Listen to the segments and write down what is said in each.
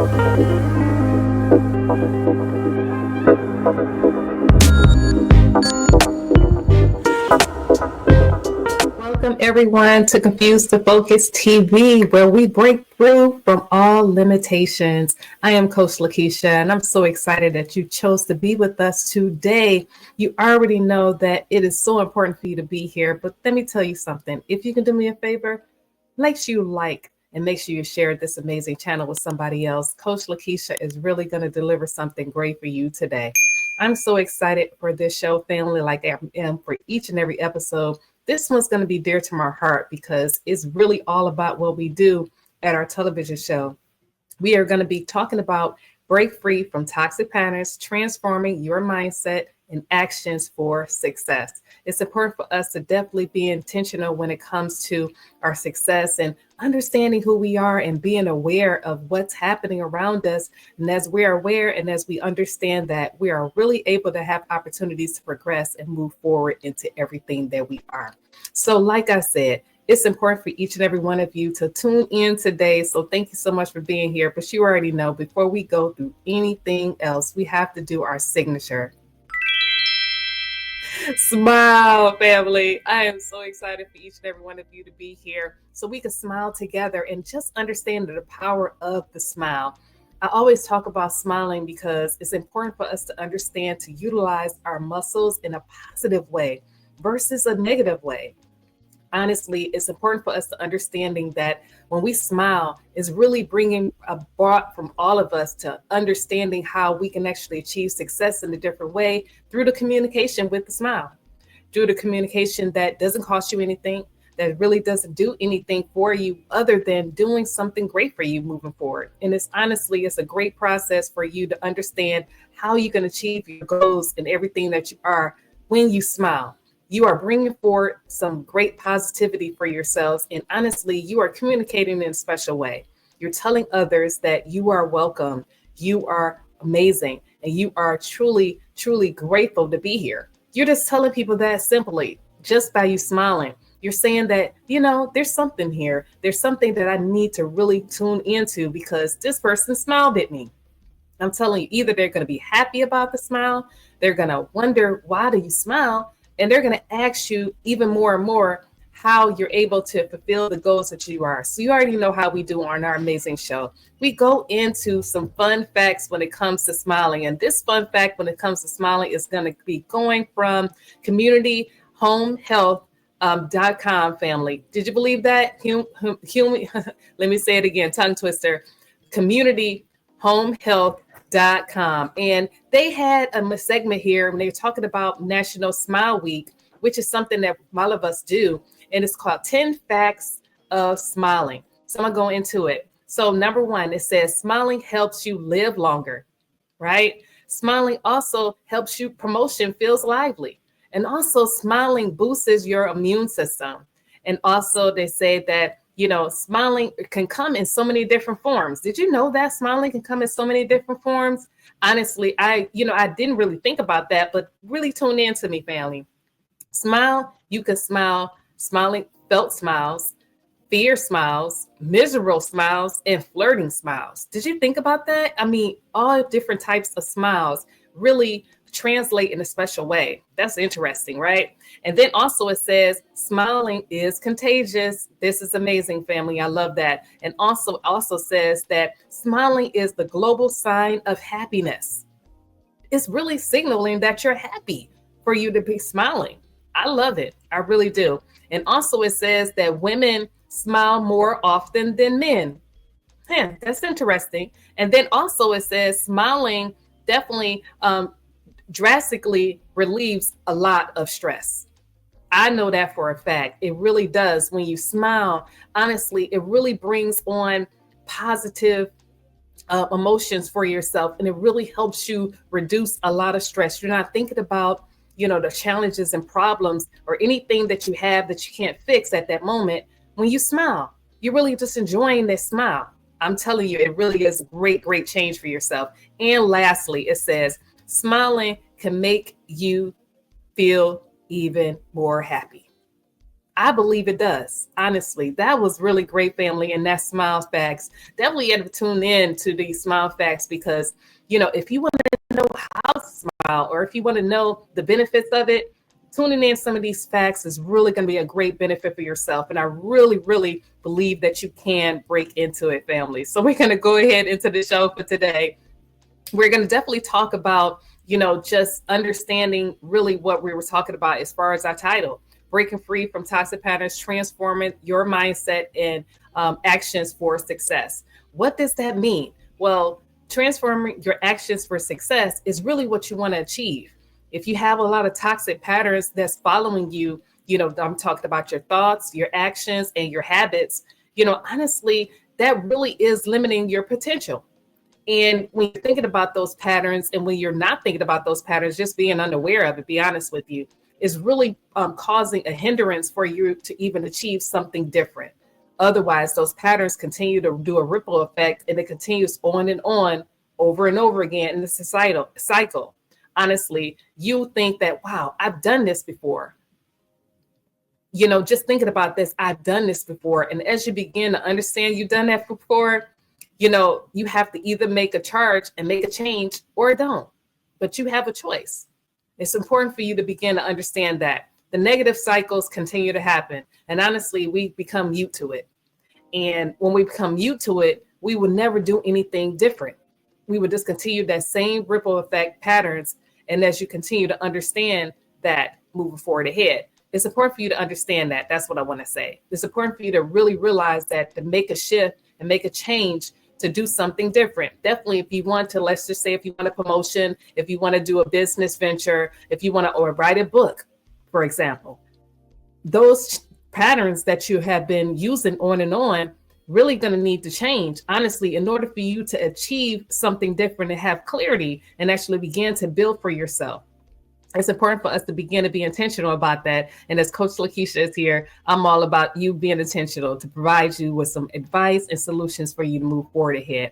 Welcome everyone to Confused to Focus TV, where we break through from all limitations. I am Coach Lekeisha, and I'm so excited that you chose to be with us today. You already know that it is so important for you to be here, but let me tell you something. If you can do me a favor, make sure you like and make sure you share this amazing channel with somebody else. Coach Lekeisha is really going to deliver something great for you today. I'm so excited for this show, family, like I am for each and every episode. This one's going to be dear to my heart because it's really all about what we do at our television show. We are going to be talking about break free from toxic patterns, transforming your mindset and actions for success. It's important for us to definitely be intentional when it comes to our success and understanding who we are and being aware of what's happening around us. And as we are aware and as we understand that, we are really able to have opportunities to progress and move forward into everything that we are. So like I said, it's important for each and every one of you to tune in today. So thank you so much for being here. But you already know, before we go through anything else, we have to do our signature. Smile, family. I am so excited for each and every one of you to be here so we can smile together and just understand the power of the smile. I always talk about smiling because it's important for us to understand to utilize our muscles in a positive way versus a negative way. Honestly, it's important for us to understanding that when we smile is really bringing a brought from all of us to understanding how we can actually achieve success in a different way through the communication with the smile, through the communication that doesn't cost you anything, that really doesn't do anything for you other than doing something great for you moving forward. And it's a great process for you to understand how you can achieve your goals and everything that you are when you smile. You are bringing forward some great positivity for yourselves. And honestly, you are communicating in a special way. You're telling others that you are welcome, you are amazing, and you are truly, truly grateful to be here. You're just telling people that simply just by you smiling. You're saying that, there's something here. There's something that I need to really tune into because this person smiled at me. I'm telling you, either they're going to be happy about the smile, they're going to wonder, why do you smile? And they're going to ask you even more and more how you're able to fulfill the goals that you are. So you already know how we do on our amazing show. We go into some fun facts when it comes to smiling. And this fun fact when it comes to smiling is going to be going from community home health .com, family. Did you believe that? Let me say it again, tongue twister. Community home health.com. And they had a segment here when they were talking about National Smile Week, which is something that all of us do. And it's called 10 Facts of Smiling. So I'm going to go into it. So number one, it says smiling helps you live longer, right? Smiling also helps you, promotion feels lively. And also smiling boosts your immune system. And also they say that, smiling can come in so many different forms. Did you know that smiling can come in so many different forms? Honestly, I didn't really think about that, but really tune in to me, family. Smile, you can smile, smiling, felt smiles, fear smiles, miserable smiles, and flirting smiles. Did you think about that? I mean, all different types of smiles really translate in a special way. That's interesting, right? And then also it says smiling is contagious. This is amazing, family. I love that. And also says that smiling is the global sign of happiness. It's really signaling that you're happy for you to be smiling. I love it. I really do. And also it says that women smile more often than men. That's interesting. And then also it says smiling definitely drastically relieves a lot of stress. I know that for a fact. It really does. When you smile, honestly, it really brings on positive emotions for yourself, and it really helps you reduce a lot of stress. You're not thinking about, the challenges and problems or anything that you have that you can't fix at that moment. When you smile, you're really just enjoying that smile. I'm telling you, it really is a great, great change for yourself. And lastly, it says smiling can make you feel even more happy. I believe it does. Honestly, that was really great, family. And that smile facts. Definitely you have to tune in to these smile facts because, if you want to know how to smile or if you want to know the benefits of it, tuning in some of these facts is really going to be a great benefit for yourself. And I really, really believe that you can break into it, family. So we're going to go ahead into the show for today. We're going to definitely talk about, just understanding really what we were talking about as far as our title, breaking free from toxic patterns, transforming your mindset and actions for success. What does that mean? Well, transforming your actions for success is really what you want to achieve. If you have a lot of toxic patterns that's following you, I'm talking about your thoughts, your actions, and your habits, honestly, that really is limiting your potential. And when you're thinking about those patterns and when you're not thinking about those patterns, just being unaware of it, be honest with you, is really causing a hindrance for you to even achieve something different. Otherwise, those patterns continue to do a ripple effect and it continues on and on over and over again in the societal cycle. Honestly, you think that, wow, I've done this before. Just thinking about this, I've done this before. And as you begin to understand you've done that before, you have to either make a charge and make a change or don't, but you have a choice. It's important for you to begin to understand that the negative cycles continue to happen. And honestly, we become mute to it. And when we become mute to it, we will never do anything different. We would just continue that same ripple effect patterns. And as you continue to understand that moving forward ahead, it's important for you to understand that. That's what I want to say. It's important for you to really realize that to make a shift and make a change to do something different. Definitely, if you want to, let's just say if you want a promotion, if you want to do a business venture, if you want to or write a book, for example, those patterns that you have been using on and on really going to need to change, honestly, in order for you to achieve something different and have clarity and actually begin to build for yourself. It's important for us to begin to be intentional about that. And as Coach Lekeisha is here, I'm all about you being intentional to provide you with some advice and solutions for you to move forward ahead.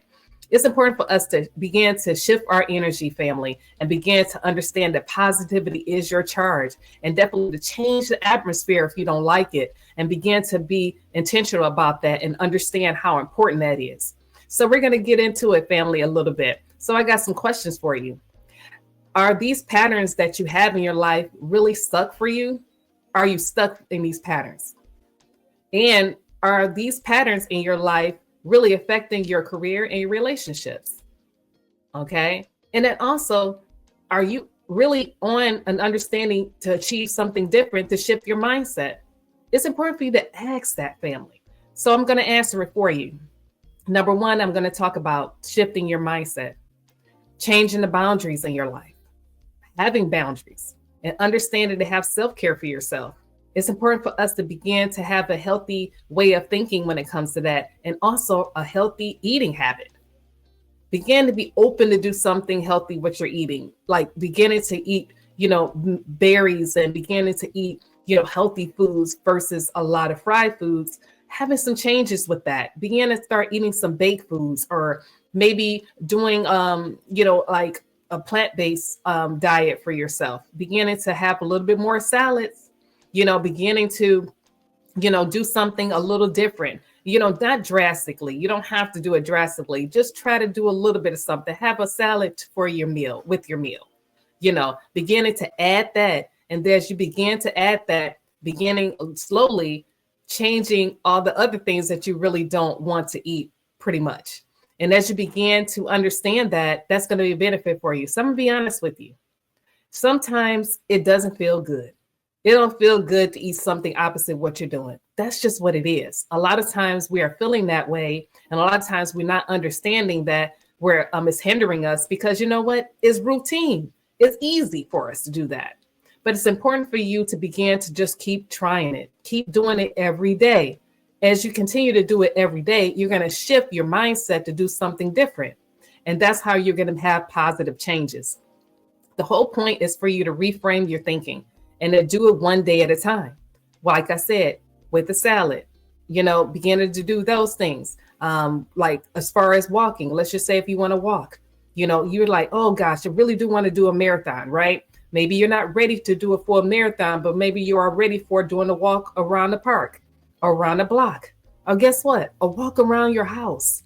It's important for us to begin to shift our energy, family, and begin to understand that positivity is your charge, and definitely to change the atmosphere if you don't like it, and begin to be intentional about that and understand how important that is. So we're going to get into it, family, a little bit. So I got some questions for you. Are these patterns that you have in your life really stuck for you? Are you stuck in these patterns? And are these patterns in your life really affecting your career and your relationships? Okay. And then also, are you really on an understanding to achieve something different, to shift your mindset? It's important for you to ask that, family. So I'm going to answer it for you. Number one, I'm going to talk about shifting your mindset, changing the boundaries in your life, having boundaries, and understanding to have self-care for yourself. It's important for us to begin to have a healthy way of thinking when it comes to that, and also a healthy eating habit. Begin to be open to do something healthy with your eating, like beginning to eat, berries and beginning to eat, healthy foods versus a lot of fried foods. Having some changes with that. Begin to start eating some baked foods, or maybe doing, like a plant-based diet for yourself, beginning to have a little bit more salads, beginning to, do something a little different, not drastically. You don't have to do it drastically. Just try to do a little bit of something. Have a salad for your meal, with your meal, beginning to add that. And as you begin to add that, beginning slowly changing all the other things that you really don't want to eat pretty much. And as you begin to understand that, that's going to be a benefit for you. So I'm going to be honest with you. Sometimes it doesn't feel good. It don't feel good to eat something opposite what you're doing. That's just what it is. A lot of times we are feeling that way. And a lot of times we're not understanding that where it's hindering us, because you know what? It's routine. It's easy for us to do that. But it's important for you to begin to just keep trying it. Keep doing it every day. As you continue to do it every day, you're going to shift your mindset to do something different. And that's how you're going to have positive changes. The whole point is for you to reframe your thinking and to do it one day at a time. Like I said, with the salad, beginning to do those things. Like as far as walking, let's just say if you want to walk, you're like, oh gosh, I really do want to do a marathon, right? Maybe you're not ready to do a full marathon, but maybe you are ready for doing a walk around the park, or around the block. Or guess what? A walk around your house.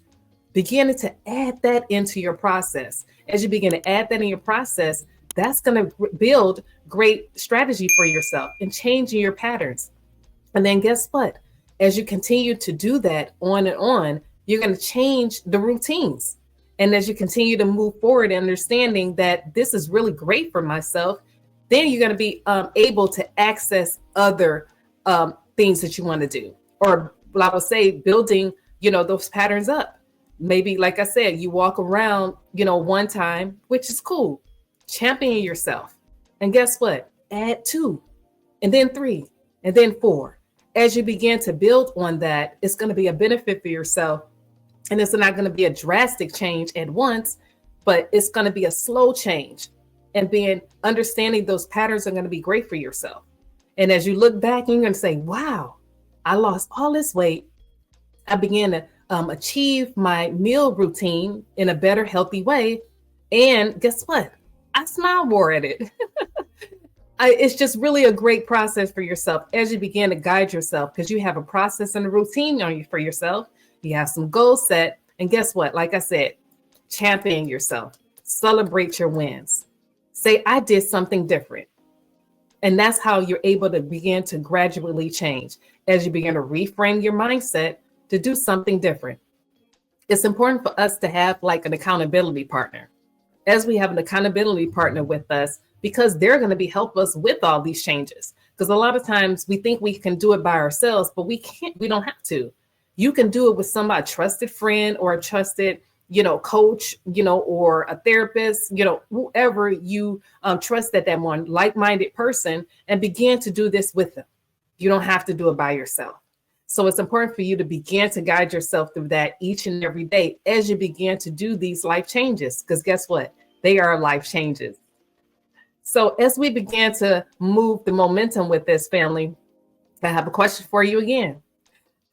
Beginning to add that into your process. As you begin to add that in your process, that's going to build great strategy for yourself and changing your patterns. And then guess what? As you continue to do that on and on, you're going to change the routines. And as you continue to move forward, understanding that this is really great for myself, then you're going to be able to access other things that you want to do. Or I would say building, those patterns up. Maybe, like I said, you walk around, one time, which is cool. Champion yourself. And guess what? Add 2, and then 3, and then 4. As you begin to build on that, it's going to be a benefit for yourself. And it's not going to be a drastic change at once, but it's going to be a slow change. And being understanding those patterns are going to be great for yourself. And as you look back, you're going to say, wow, I lost all this weight. I began to achieve my meal routine in a better, healthy way. And guess what? I smile more at it. It's just really a great process for yourself as you begin to guide yourself, because you have a process and a routine on you for yourself. You have some goals set. And guess what? Like I said, champion yourself. Celebrate your wins. Say, I did something different. And that's how you're able to begin to gradually change as you begin to reframe your mindset to do something different. It's important for us to have like an accountability partner. As we have an accountability partner with us, because they're going to be help us with all these changes. Because a lot of times we think we can do it by ourselves, but we can't. We don't have to. You can do it with somebody, a trusted friend or a trusted, coach, or a therapist, whoever you trust at that one like-minded person, and begin to do this with them. You don't have to do it by yourself. So it's important for you to begin to guide yourself through that each and every day as you begin to do these life changes, because guess what? They are life changes. So as we begin to move the momentum with this, family, I have a question for you again.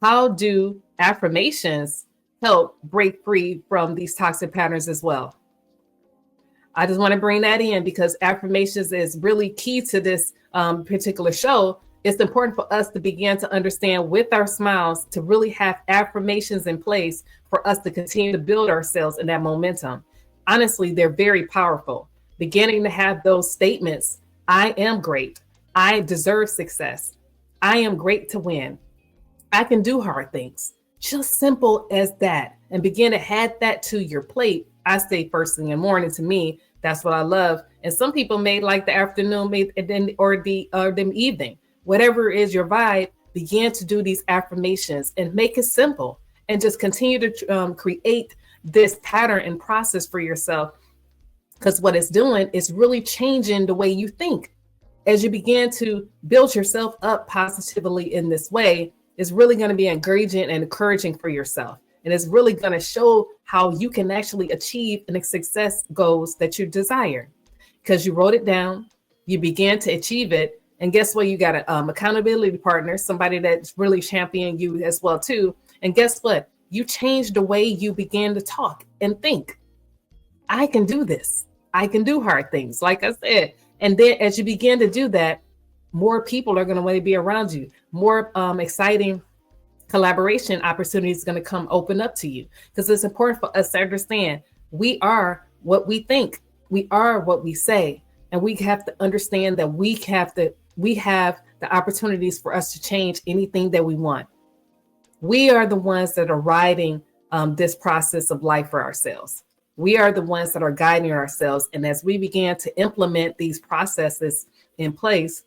How do affirmations help break free from these toxic patterns as well? I just want to bring that in because affirmations is really key to this particular show. It's important for us to begin to understand with our smiles to really have affirmations in place for us to continue to build ourselves in that momentum. Honestly, they're very powerful. Beginning to have those statements, I am great. I deserve success. I am great to win. I can do hard things. Just simple as that. And begin to add that to your plate. I say first thing in the morning. To me, that's what I love. And some people may like the afternoon, or the evening. Whatever is your vibe, begin to do these affirmations and make it simple. And just continue to create this pattern and process for yourself. Because what it's doing is really changing the way you think. As you begin to build yourself up positively in this way, it's really going to be engaging and encouraging for yourself. And it's really going to show how you can actually achieve and success goals that you desire. Because you wrote it down, you began to achieve it. And guess what? You got an accountability partner, somebody that's really championing you as well, too. And guess what? You changed the way you began to talk and think. I can do this. I can do hard things, like I said. And then as you begin to do that, more people are going to want to be around you. More exciting collaboration opportunities going to come open up to you. Because it's important for us to understand we are what we think. We are what we say. And we have to understand that we have the opportunities for us to change anything that we want. We are the ones that are riding this process of life for ourselves. We are the ones that are guiding ourselves. And as we begin to implement these processes in place,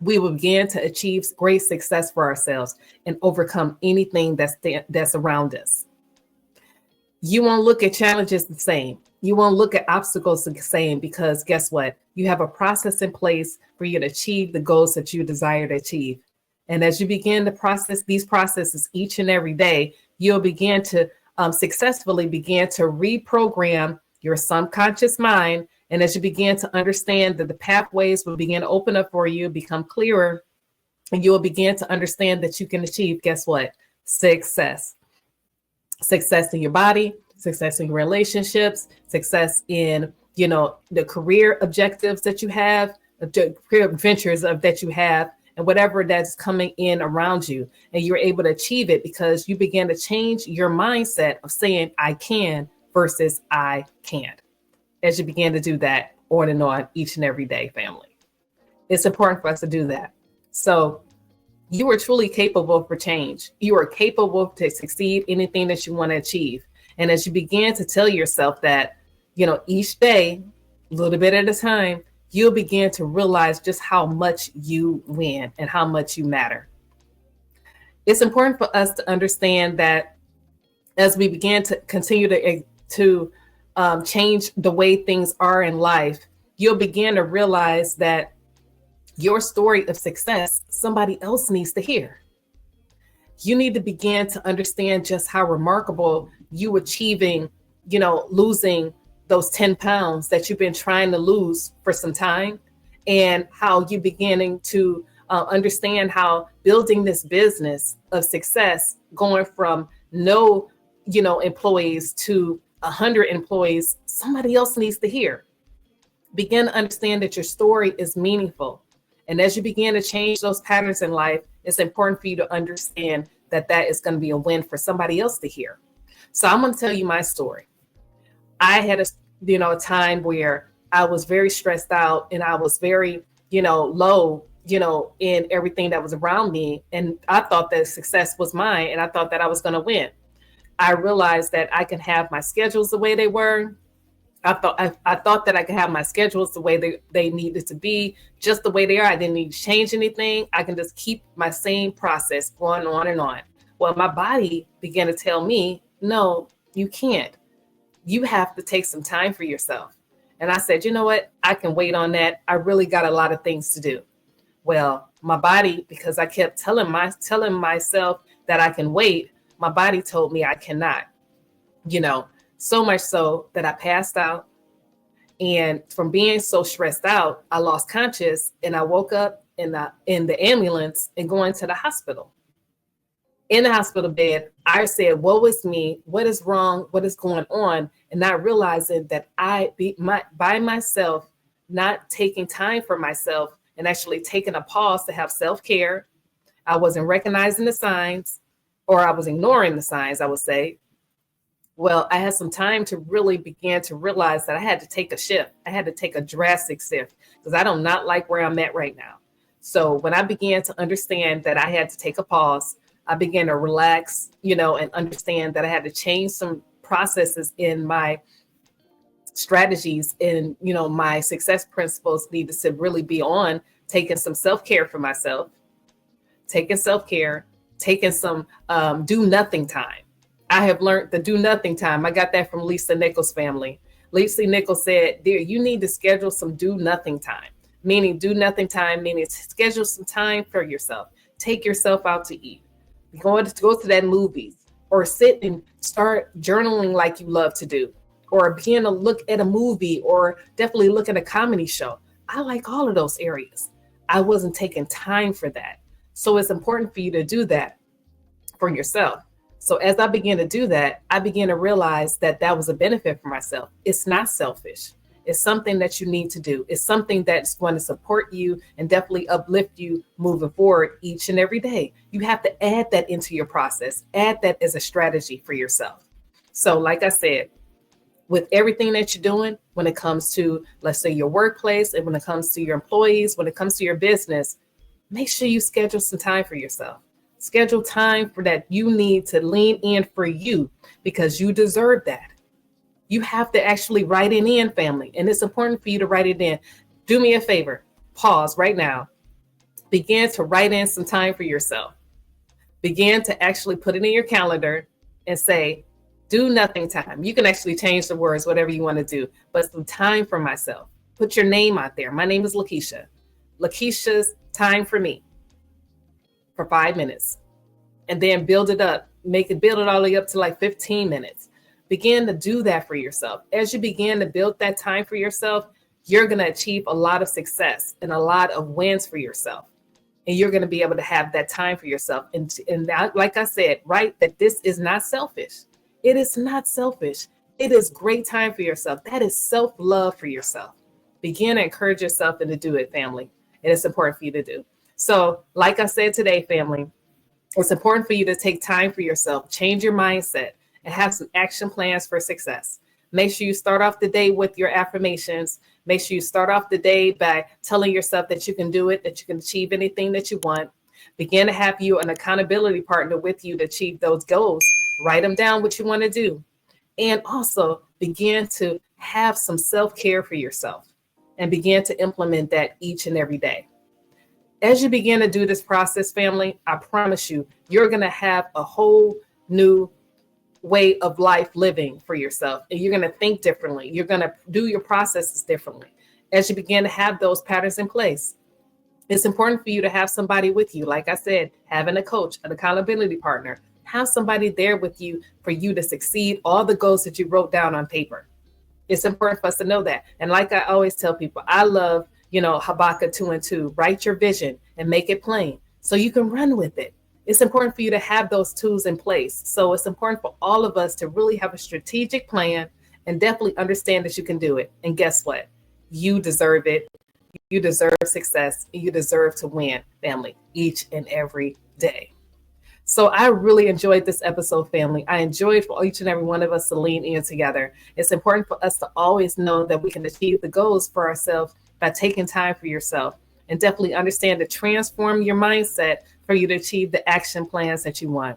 we will begin to achieve great success for ourselves and overcome anything that's around us. You won't look at challenges the same. You won't look at obstacles the same because guess what? You have a process in place for you to achieve the goals that you desire to achieve. And as you begin to process these processes each and every day, you'll begin to successfully begin to reprogram your subconscious mind. And as you begin to understand that the pathways will begin to open up for you, become clearer, and you will begin to understand that you can achieve, guess what? Success. Success in your body, success in your relationships, success in the career objectives that you have, the career adventures that you have, and whatever that's coming in around you. And you're able to achieve it because you begin to change your mindset of saying, I can versus I can't. As you begin to do that on and on each and every day, family. It's important for us to do that. So you are truly capable for change. You are capable to succeed anything that you want to achieve. And as you begin to tell yourself that, each day, a little bit at a time, you'll begin to realize just how much you win and how much you matter. It's important for us to understand that as we begin to continue to change the way things are in life, you'll begin to realize that your story of success, somebody else needs to hear. You need to begin to understand just how remarkable you achieving, losing those 10 pounds that you've been trying to lose for some time, and how you beginning to understand how building this business of success, going from no, employees to 100 employees, somebody else needs to hear. Begin to understand that your story is meaningful. And as you begin to change those patterns in life, it's important for you to understand that that is going to be a win for somebody else to hear. So I'm going to tell you my story. I had a time where I was very stressed out and I was very, low, in everything that was around me. And I thought that success was mine and I thought that I was going to win. I realized that I can have my schedules the way they were. I thought that I could have my schedules the way they needed to be, just the way they are. I didn't need to change anything. I can just keep my same process going on and on. Well, my body began to tell me, no, you can't. You have to take some time for yourself. And I said, you know what? I can wait on that. I really got a lot of things to do. Well, my body, because I kept telling myself that I can wait, my body told me I cannot, so much so that I passed out. And from being so stressed out, I lost conscious and I woke up in the ambulance and going to the hospital. In the hospital bed, I said, woe is me. What is wrong? What is going on? And not realizing that by myself, not taking time for myself and actually taking a pause to have self-care. I wasn't recognizing the signs, or I was ignoring the signs, I would say. Well, I had some time to really begin to realize that I had to take a shift. I had to take a drastic shift because I do not like where I'm at right now. So when I began to understand that I had to take a pause, I began to relax, and understand that I had to change some processes in my strategies and, my success principles needed to really be on taking some self-care for myself, taking self-care, taking some do nothing time. I have learned the do nothing time. I got that from Leisa Nichols' family. Leisa Nichols said, dear, you need to schedule some do nothing time, meaning do nothing time, meaning schedule some time for yourself. Take yourself out to eat. Go to that movies, or sit and start journaling like you love to do, or begin to look at a movie, or definitely look at a comedy show. I like all of those areas. I wasn't taking time for that. So it's important for you to do that for yourself. So as I began to do that, I began to realize that that was a benefit for myself. It's not selfish. It's something that you need to do. It's something that's going to support you and definitely uplift you moving forward each and every day. You have to add that into your process. Add that as a strategy for yourself. So like I said, with everything that you're doing, when it comes to, let's say, your workplace, and when it comes to your employees, when it comes to your business, make sure you schedule some time for yourself. Schedule time for that. You need to lean in for you because you deserve that. You have to actually write it in, family. And it's important for you to write it in. Do me a favor. Pause right now. Begin to write in some time for yourself. Begin to actually put it in your calendar and say, do nothing time. You can actually change the words, whatever you want to do, but some time for myself. Put your name out there. My name is Lekeisha. Lekeisha's time for me for 5 minutes. And then build it up. Build it all the way up to like 15 minutes. Begin to do that for yourself. As you begin to build that time for yourself, you're going to achieve a lot of success and a lot of wins for yourself. And you're going to be able to have that time for yourself. And that, like I said, right, that this is not selfish. It is not selfish. It is great time for yourself. That is self-love for yourself. Begin to encourage yourself and to do it, family. It is important for you to do. So, like I said today, family, it's important for you to take time for yourself, change your mindset, and have some action plans for success. Make sure you start off the day with your affirmations. Make sure you start off the day by telling yourself that you can do it, that you can achieve anything that you want. Begin to have you an accountability partner with you to achieve those goals. Write them down what you want to do. And also begin to have some self-care for yourself and begin to implement that each and every day. As you begin to do this process, family, I promise you, you're going to have a whole new way of life living for yourself. And you're going to think differently. You're going to do your processes differently as you begin to have those patterns in place. It's important for you to have somebody with you. Like I said, having a coach, an accountability partner, have somebody there with you for you to succeed all the goals that you wrote down on paper. It's important for us to know that. And like I always tell people, I love, Habakkuk 2:2, write your vision and make it plain so you can run with it. It's important for you to have those tools in place. So it's important for all of us to really have a strategic plan and definitely understand that you can do it. And guess what? You deserve it. You deserve success. And you deserve to win, family, each and every day. So I really enjoyed this episode, family. I enjoyed for each and every one of us to lean in together. It's important for us to always know that we can achieve the goals for ourselves by taking time for yourself, and definitely understand to transform your mindset for you to achieve the action plans that you want.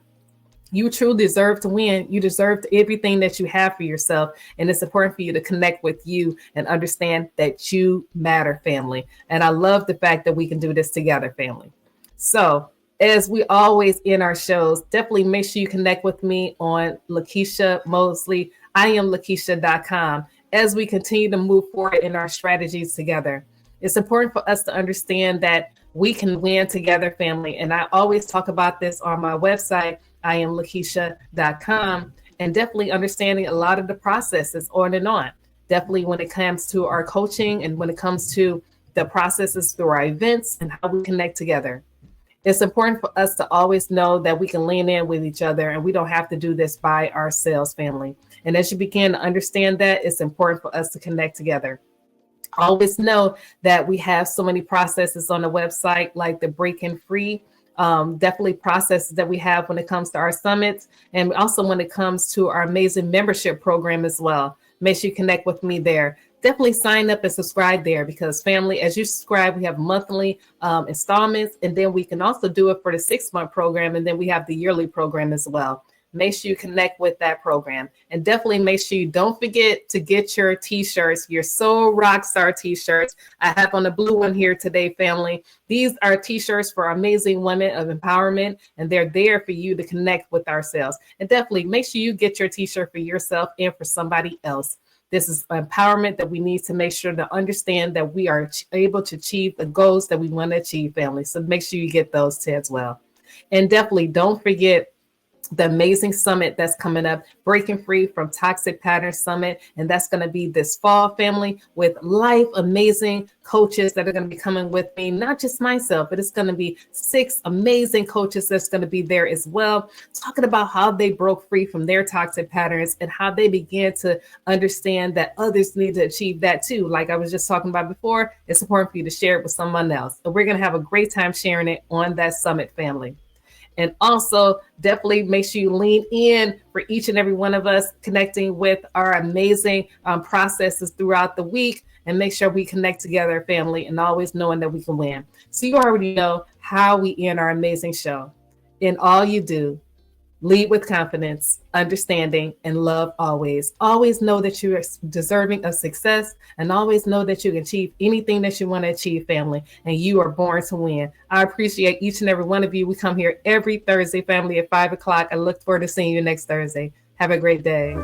You truly deserve to win. You deserve everything that you have for yourself. And it's important for you to connect with you and understand that you matter, family. And I love the fact that we can do this together, family. So as we always in our shows, definitely make sure you connect with me on Lekeisha Mosley, IAMLekeisha.com, as we continue to move forward in our strategies together. It's important for us to understand that we can win together, family. And I always talk about this on my website, IAMLekeisha.com, and definitely understanding a lot of the processes on and on. Definitely when it comes to our coaching and when it comes to the processes through our events and how we connect together. It's important for us to always know that we can lean in with each other and we don't have to do this by ourselves, family. And as you begin to understand that, it's important for us to connect together. Always know that we have so many processes on the website, like the breaking free, definitely processes that we have when it comes to our summits, and also when it comes to our amazing membership program as well. Make sure you connect with me there. Definitely sign up and subscribe there, because family, as you subscribe, we have monthly installments, and then we can also do it for the 6-month program, and then we have the yearly program as well. Make sure you connect with that program, and definitely make sure you don't forget to get your T-shirts, your Soul Rockstar T-shirts. I have on the blue one here today, family. These are T-shirts for amazing women of empowerment, and they're there for you to connect with ourselves. And definitely make sure you get your T-shirt for yourself and for somebody else. This is empowerment that we need to make sure to understand that we are able to achieve the goals that we want to achieve, family. So make sure you get those too as well. And definitely don't forget the amazing summit that's coming up, Breaking Free from Toxic Patterns Summit. And that's going to be this fall, family, with life amazing coaches that are going to be coming with me, not just myself, but it's going to be 6 amazing coaches that's going to be there as well, talking about how they broke free from their toxic patterns and how they began to understand that others need to achieve that too. Like I was just talking about before, it's important for you to share it with someone else. So we're going to have a great time sharing it on that summit, family. And also definitely make sure you lean in for each and every one of us, connecting with our amazing processes throughout the week, and make sure we connect together, family, and always knowing that we can win. So you already know how we end our amazing show. In all you do, lead with confidence, understanding, and love always. Always know that you are deserving of success, and always know that you can achieve anything that you want to achieve, family, and you are born to win. I appreciate each and every one of you. We come here every Thursday, family, at 5 o'clock. I look forward to seeing you next Thursday. Have a great day.